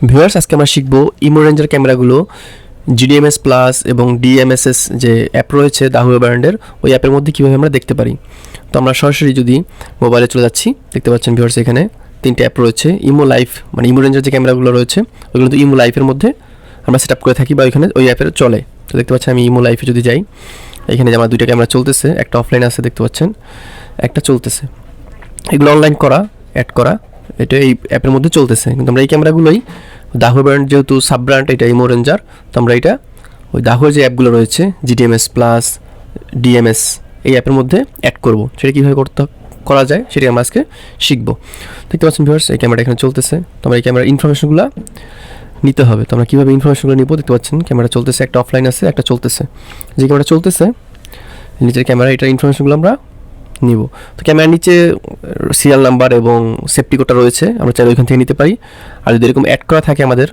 Viewers, আজকে আমরা শিখব ইমো রেঞ্জের ক্যামেরাগুলো জিডিএমএস প্লাস এবং ডিএমএসএস যে অ্যাপ রয়েছে দাহুয়া ব্র্যান্ডের, ওই অ্যাপের মধ্যে কীভাবে আমরা দেখতে পারি। তো আমরা সরাসরি যদি মোবাইলে চলে যাচ্ছি, দেখতে পাচ্ছেন ভিউয়ার্স এখানে তিনটে অ্যাপ রয়েছে। ইমো লাইফ মানে ইমো রেঞ্জের যে ক্যামেরাগুলো রয়েছে ওইগুলো তো ইমো লাইফের মধ্যে আমরা সেট আপ করে থাকি বা ওইখানে ওই অ্যাপের চলে। তো দেখতে পাচ্ছেন আমি ইমো লাইফে যদি যাই, এখানে যে আমার দুইটা ক্যামেরা চলতেছে, একটা অফলাইন আছে দেখতে পাচ্ছেন, একটা চলতেছে। এগুলো অনলাইন করা, অ্যাড করা, এটা এই অ্যাপের মধ্যে চলতেছে। কিন্তু আমরা এই ক্যামেরাগুলোই দাহুয়া ব্র্যান্ড যেহেতু সাব ব্র্যান্ড এটা ইমো রেঞ্জার, তো আমরা এটা ওই দাহুয়ার যে অ্যাপগুলো রয়েছে জিডিএমএস প্লাস ডিএমএস এই অ্যাপের মধ্যে অ্যাড করব। সেটা কীভাবে করা যায় সেটা আমরা আজকে শিখবো। দেখতে পাচ্ছেন ভিউয়ার্স এই ক্যামেরাটা এখানে চলতেছে। তো আমরা এই ক্যামেরার ইনফরমেশনগুলো নিতে হবে। তো আমরা কীভাবে ইনফরমেশনগুলো নিব, দেখতে পাচ্ছেন ক্যামেরা চলতেছে, একটা অফলাইন আছে, একটা চলতেছে। যে ক্যামেরা চলতেছে নিচের ক্যামেরা, এটার ইনফরমেশনগুলো আমরা নিব। তো ক্যামেরার নিচে সিরিয়াল নাম্বার এবং সেফটি কোডটা রয়েছে, আমরা চাইলে ওইখান থেকে নিতে পারি। আর যদি এরকম অ্যাড করা থাকে আমাদের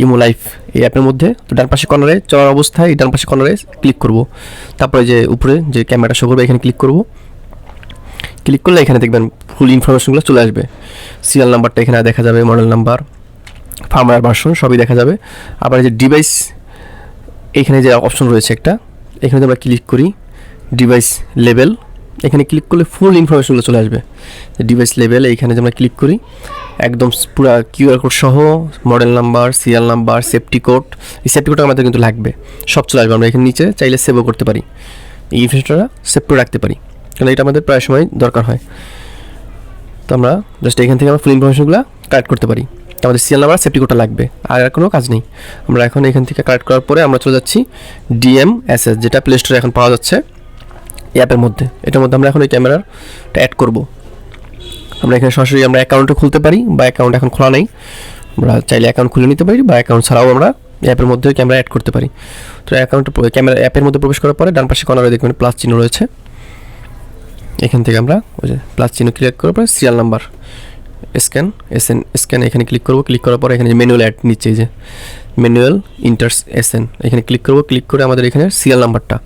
ইমো লাইফ এই অ্যাপের মধ্যে, তো ডান পাশে কর্নারে চলার অবস্থায় ডান পাশে কর্নারে ক্লিক করব। তারপরে যে উপরে যে ক্যামেরাটা শো করবে এখানে ক্লিক করব। ক্লিক করলে এখানে দেখবেন ফুল ইনফরমেশনগুলো চলে আসবে। সিরিয়াল নাম্বারটা এখানে দেখা যাবে, মডেল নাম্বার, ফার্মওয়্যার ভার্সন সবই দেখা যাবে। আবার যে ডিভাইস এখানে যে অপশন রয়েছে একটা, এখানে যদি আমরা ক্লিক করি ডিভাইস লেভেল, এখানে ক্লিক করলে ফুল ইনফরমেশনগুলো চলে আসবে। ডিভাইস লেভেল এইখানে যে আমরা ক্লিক করি, একদম পুরো কিউআর কোড সহ model number, serial number, safety code, এই সেফটি কোডটা আমাদের কিন্তু লাগবে, সব চলে আসবে। আমরা এখানে নিচে চাইলে সেভও করতে পারি, এই ইনফরমেশনটা সেভ করে রাখতে পারি, কারণ এটা আমাদের প্রায় সময় দরকার হয়। তো আমরা জাস্ট এখান থেকে আমরা ফুল ইনফরমেশনগুলো কালেক্ট করতে পারি। তো আমাদের সিরিয়াল নাম্বার, সেফটি কোডটা লাগবে, আর কোনো কাজ নেই। আমরা এখন এখান থেকে কালেক্ট করার পরে আমরা চলে যাচ্ছি ডিএমএসএস, যেটা প্লে স্টোরে এখন পাওয়া যাচ্ছে অ্যাপের মধ্যে। এটার মধ্যে আমরা এখন ওই ক্যামেরাটা অ্যাড করব। আমরা এখানে সরাসরি আমরা অ্যাকাউন্টও খুলতে পারি, বা অ্যাকাউন্ট এখন খোলা নেই, আমরা চাইলে অ্যাকাউন্ট খুলে নিতে পারি, বা অ্যাকাউন্ট ছাড়াও আমরা অ্যাপের মধ্যে ক্যামেরা অ্যাড করতে পারি। তো ক্যামেরা অ্যাপের মধ্যে প্রবেশ করার পরে ডান পাশে কর্নারে দেখবেন প্লাস চিহ্ন রয়েছে, এখান থেকে আমরা ওই যে প্লাস চিহ্ন ক্লিক করার পরে সিরিয়াল নাম্বার স্ক্যান এখানে ক্লিক করব। ক্লিক করার পরে এখানে যে ম্যানুয়াল অ্যাড নিচ্ছে, যে ম্যানুয়াল ইন্টার্স এসএন এখানে ক্লিক করব। ক্লিক করে আমাদের এখানে সিরিয়াল নাম্বারটা,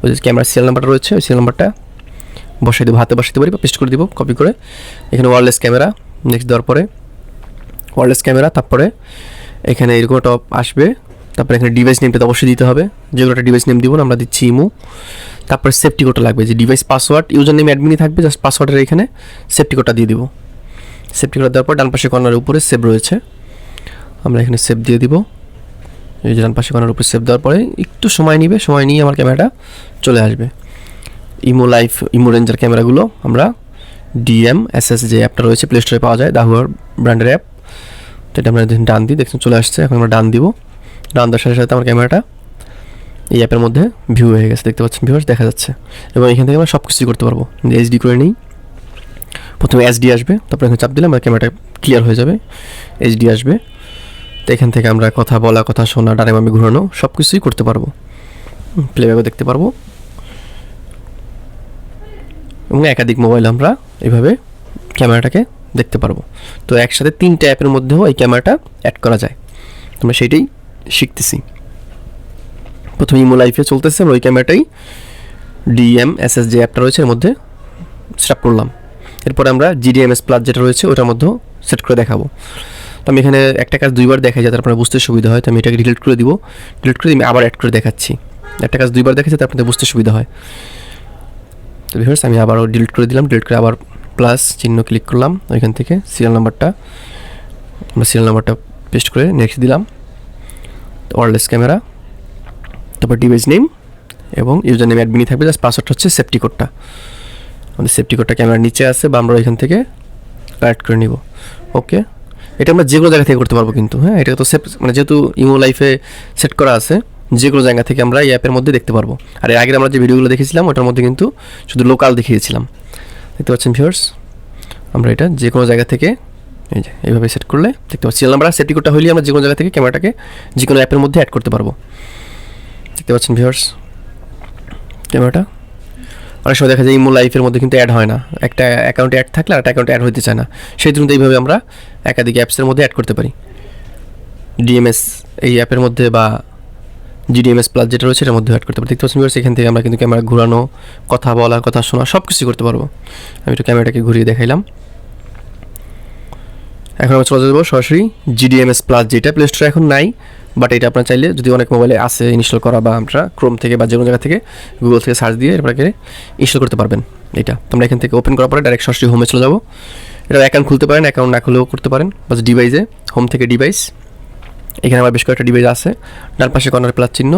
ওই যে ক্যামেরার সিরিয়াল নাম্বারটা রয়েছে, ওই সিরিয়াল নাম্বারটা বসাই দেবো, হাতে বসাতে পারি বা পেস্ট করে দিব কপি করে। এখানে ওয়্যারলেস ক্যামেরা নেক্সট দেওয়ার পরে ওয়্যারলেস ক্যামেরা, তারপরে এখানে এরকম টপ আসবে। তারপরে এখানে ডিভাইস নেমটা তো অবশ্যই দিতে হবে, যেগুলো একটা ডিভাইস নেম দিব না, আমরা দিচ্ছি ইমো। তারপরে সেফটি কোডটা লাগবে, যে ডিভাইস পাসওয়ার্ড ইউজার নেম অ্যাডমিনই থাকবে, জাস্ট পাসওয়ার্ডের এখানে সেফটি কোডটা দিয়ে দিব। সেফটি কোড দেওয়ার পর ডান পাশে কর্নারের উপরে সেভ রয়েছে, আমরা এখানে সেভ দিয়ে দিব। এই যে ডান পাশে কর্নারের উপরে সেভ দেওয়ার পরে একটু সময় নিবে, সময় নিয়ে আমার ক্যামেরাটা চলে আসবে। ইমো লাইফ ইমো রেঞ্জার ক্যামেরাগুলো আমরা ডিএমএসএস যে অ্যাপটা রয়েছে প্লে স্টোরে পাওয়া যায় দাহুয়ার ব্র্যান্ডের অ্যাপ, তো এটা আমরা ডান দিই, দেখছেন চলে আসছে। এখন আমরা ডান দিব, ডান দেওয়ার সাথে সাথে আমার ক্যামেরাটা এই অ্যাপের মধ্যে ভিউ হয়ে গেছে, দেখতে পাচ্ছেন ভিউয়ার্স দেখা যাচ্ছে। এবং এখান থেকে আমরা সব কিছুই করতে পারবো। এইচডি করে নিই, প্রথমে এইচডি আসবে, তারপরে এখানে চাপ দিলে আমার ক্যামেরাটা ক্লিয়ার হয়ে যাবে, এইচডি আসবে। তো এখান থেকে আমরা কথা বলা, কথা শোনা, ডানে বামে ঘুরানো সব কিছুই করতে পারবো, প্লেব্যাকও দেখতে পারবো। এবং একাধিক মোবাইল আমরা এভাবে ক্যামেরাটাকে দেখতে পারবো। তো একসাথে তিনটে অ্যাপের মধ্যেও এই ক্যামেরাটা অ্যাড করা যায়, আমরা সেইটাই শিখতেছি। প্রথমে ইমো লাইফে চলতেছে, আমরা ওই ক্যামেরাটাই ডিএমএসএস যে অ্যাপটা রয়েছে এর মধ্যে সেট আপ করলাম। এরপরে আমরা জিডিএমএস প্লাস যেটা রয়েছে ওটার মধ্যেও সেট করে দেখাবো। তো আমি এখানে একটা কাজ দুইবার দেখাই যাতে আপনার বুঝতে সুবিধা হয়, তো আমি এটাকে ডিলিট করে দিব। ডিলিট করে আমি আবার অ্যাড করে দেখাচ্ছি। একটা কাজ দুইবার দেখাচ্ছি যাতে আপনাদের বুঝতে সুবিধা হয়। তো ভিউয়ার্স আমি আবারও ডিলিট করে দিলাম, ডিলিট করে আবার প্লাস চিহ্ন ক্লিক করলাম, ওইখান থেকে সিরিয়াল নাম্বারটা আমরা সিরিয়াল নাম্বারটা পেস্ট করে নেক্সট দিলাম। ওয়্যারলেস ক্যামেরা, তারপর ডিভাইস নেম এবং ইউজার নেম অ্যাডমিনই থাকবে, জাস্ট পাসওয়ার্ড হচ্ছে সেফটি কোডটা। আমাদের সেফটি কোডটা ক্যামেরার নিচে আছে, বা আমরা এখান থেকে কালেক্ট করে নিব। ওকে, এটা আমরা যে কোনো জায়গা থেকে করতে পারবো কিন্তু, হ্যাঁ এটা তো সেফ মানে যেহেতু ইমো লাইফে সেট করা আছে, যে কোনো জায়গা থেকে আমরা এই অ্যাপের মধ্যে দেখতে পারবো। আর এর আগে আমরা যে ভিডিওগুলো দেখেছিলাম ওটার মধ্যে কিন্তু শুধু লোকাল দেখিয়েছিলাম, দেখতে পাচ্ছেন ভিউয়ার্স। আমরা এটা যে কোনো জায়গা থেকে এই যে এইভাবে সেট করলে দেখতে পাচ্ছি, সিরিয়াল নাম্বার আর সেফটি কোডটা হইলে আমরা যে কোনো জায়গা থেকে ক্যামেরাটাকে যে কোনো অ্যাপের মধ্যে অ্যাড করতে পারবো। দেখতে পাচ্ছেন ভিউয়ার্স ক্যামেরাটা। অনেক সময় দেখা যায় ইমো লাইফের মধ্যে কিন্তু অ্যাড হয় না, একটা অ্যাকাউন্টে অ্যাড থাকলে আর একটা অ্যাকাউন্টে অ্যাড হতে চায় না, সেই জন্য এইভাবে আমরা একাধিক অ্যাপসের মধ্যে অ্যাড করতে পারি। ডিএমএস এই অ্যাপের মধ্যে বা জিডিএমএস প্লাস যেটা রয়েছে এর মধ্যে অ্যাড করতে পারি। দেখতে পাচ্ছেন ভিউয়ার্স এখান থেকে আমরা কিন্তু ক্যামেরা ঘোরানো, কথা বলা, কথা শোনা সব কিছুই করতে পারবো। আমি একটু ক্যামেরাটাকে ঘুরিয়ে দেখাইলাম। এখন আমরা চলে যাবো সরাসরি GDMS প্লাস, যেটা প্লে স্টোরে এখন নাই, বাট এটা আপনার চাইলে যদি অনেক মোবাইলে আছে ইনস্টল করা, বা আমরা ক্রোম থেকে বা যে কোনো জায়গা থেকে গুগল থেকে সার্চ দিয়ে এরপরে ইনস্টল করতে পারবেন। এটা তোমরা এখান থেকে ওপেন করার পরে ডাইরেক্ট সরাসরি হোমে চলে যাবো। এটা অ্যাকাউন্ট খুলতে পারেন, অ্যাকাউন্ট না খুলেও করতে পারেন, বাস ডিভাইসে হোম থেকে ডিভাইস, এখানে আমার বেশ কয়েকটা ডিভাইস আছে, ডান পাশে কর্নারে প্লাস চিহ্ন,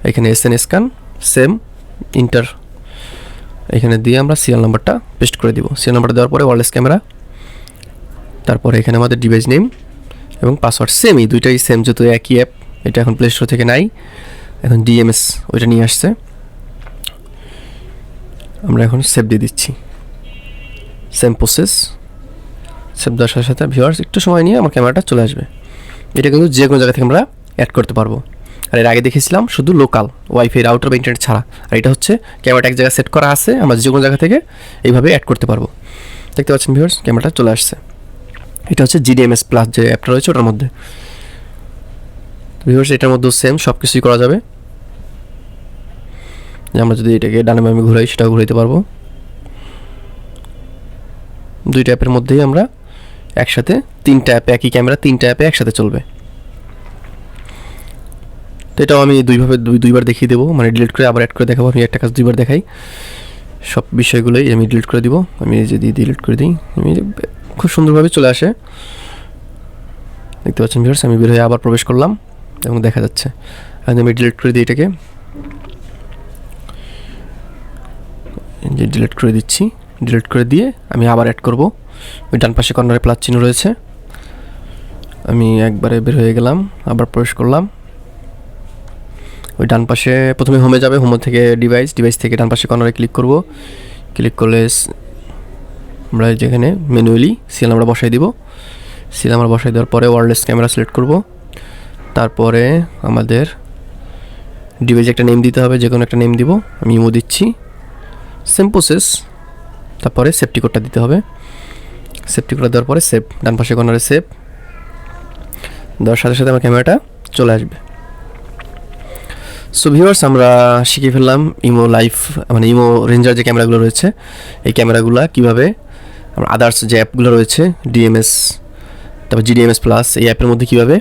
এখানে SN স্ক্যান সেম ইন্টার, এখানে দিয়ে আমরা সিরিয়াল নাম্বারটা পেস্ট করে দিব। সিরিয়াল নাম্বারটা দেওয়ার পরে ওয়্যারলেস ক্যামেরা, তারপরে এখানে আমাদের ডিভাইস নেম এবং পাসওয়ার্ড সেমই, দুইটাই সেম, যেহেতু একই অ্যাপ। এটা এখন প্লে স্টোর থেকে নাই, এখন DMS ওইটা নিয়ে আসছে। আমরা এখন সেভ দিয়ে দিচ্ছি, সেম প্রসেস। সেভ দেওয়ার সাথে সাথে ভিউয়ার্স একটু সময় নিয়ে আমার ক্যামেরাটা চলে আসবে। এটা কিন্তু যে কোনো জায়গা থেকে আমরা অ্যাড করতে পারবো। আর এর আগে দেখেছিলাম শুধু লোকাল ওয়াইফাই রাউটার বা ইন্টারনেট ছাড়া, আর এটা হচ্ছে ক্যামেরাটা এক জায়গায় সেট করা আছে, আমরা যে কোনো জায়গা থেকে এইভাবে অ্যাড করতে পারবো। দেখতে পাচ্ছেন ভিউয়ার্স, ক্যামেরাটা চলে আসছে। এটা হচ্ছে GDMS প্লাস যে অ্যাপটা রয়েছে ওটার মধ্যে। ভিউয়ার্স এটার মধ্যেও সেম সব কিছুই করা যাবে। আমরা যদি এটাকে ডানে বামে ঘুরাই সেটাও ঘুরাইতে পারবো। দুইটা অ্যাপের মধ্যেই আমরা একসাথে তিনটা অ্যাপে, একই ক্যামেরা তিনটা অ্যাপে একসাথে চলবে। তো এটাও আমি দুইবার দেখিয়ে দেবো, মানে ডিলিট করে আবার অ্যাড করে দেখাবো। আমি একটা কাজ দুইবার দেখাই, সব বিষয়গুলোই আমি ডিলিট করে দিব। আমি যদি ডিলিট করে দিই, আমি খুব সুন্দরভাবে চলে আসে। দেখতে পাচ্ছেন ভিউয়ার্স, আমি বের হয়ে আবার প্রবেশ করলাম এবং দেখা যাচ্ছে। আমি ডিলিট করে দিই এটাকে, যে ডিলিট করে দিচ্ছি। ডিলিট করে দিয়ে আমি আবার অ্যাড করব। ওই ডান পাশে কর্নারে প্লাস চিহ্ন রয়েছে, আমি একবারে বের হয়ে গেলাম, আবার প্রবেশ করলাম। ওই ডান পাশে প্রথমে হোমে যাবে, হোম থেকে ডিভাইস থেকে ডান পাশে কর্নারে ক্লিক করব। ক্লিক করলে আমরা যেখানে ম্যানুয়ালি সিরিয়াল নাম্বার বসাই দিব। সিরিয়াল নাম্বার বসাই দেওয়ার পরে ওয়্যারলেস ক্যামেরা সিলেক্ট করব। তারপরে আমাদের ডিভাইসে একটা নেম দিতে হবে, যে কোনো একটা নেম দিব। আমি ইমো দিচ্ছি, সেম প্রসেস। তারপরে সেফটি কোডটা দিতে হবে। সেফটি কোডটা দেওয়ার পরে সেভ, ডান পাশে কর্নারে সেভ দেওয়ার সাথে সাথে আমার ক্যামেরাটা চলে আসবে। সো ভিউয়ার্স, আমরা শিখে ফেললাম ইমো লাইভ, মানে ইমো রেঞ্জার যে ক্যামেরাগুলো রয়েছে, এই ক্যামেরাগুলো কীভাবে আমরা আদার্স যে অ্যাপগুলো রয়েছে DMS, তারপর GDMS প্লাস, এই অ্যাপের মধ্যে কীভাবে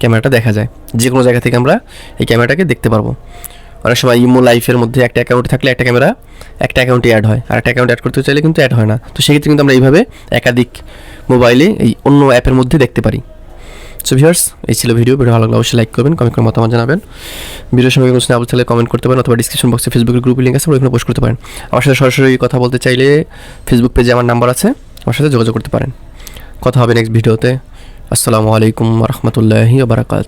ক্যামেরাটা দেখা যায়। যে কোনো জায়গা থেকে আমরা এই ক্যামেরাটাকে দেখতে পারবো। অনেক সময় ইমো লাইফের মধ্যে একটা অ্যাকাউন্ট থাকলে একটা ক্যামেরা একটা অ্যাকাউন্টে অ্যাড হয়, আর একটা অ্যাকাউন্ট অ্যাড করতে চাইলে কিন্তু অ্যাড হয় না। তো সেক্ষেত্রে কিন্তু আমরা এইভাবে একাধিক মোবাইলে এই অন্য অ্যাপের মধ্যে দেখতে পারি। সো ভিউয়ার্স, এই ছিল ভিডিও ভালো লাগলে অবশ্যই লাইক করবেন, কমেন্ট করে মতামত জানাবেন। ভিডিওর সঙ্গে কোনো আপনি চাইলে কমেন্ট করতে পারেন, অথবা ডিসক্রিপশন বক্সে ফেসবুকের গ্রুপের লিঙ্ক আছে, ওখানে পোস্ট করতে পারেন। আমার সাথে সরাসরি কথা বলতে চাইলে ফেসবুক পেজে আমার নাম্বার আছে, আমার সাথে যোগাযোগ করতে পারেন। কথা হবে নেক্সট ভিডিওতে। আসসালামু আলাইকুম ওয়া রাহমাতুল্লাহি ওয়া বারাকাতুহু।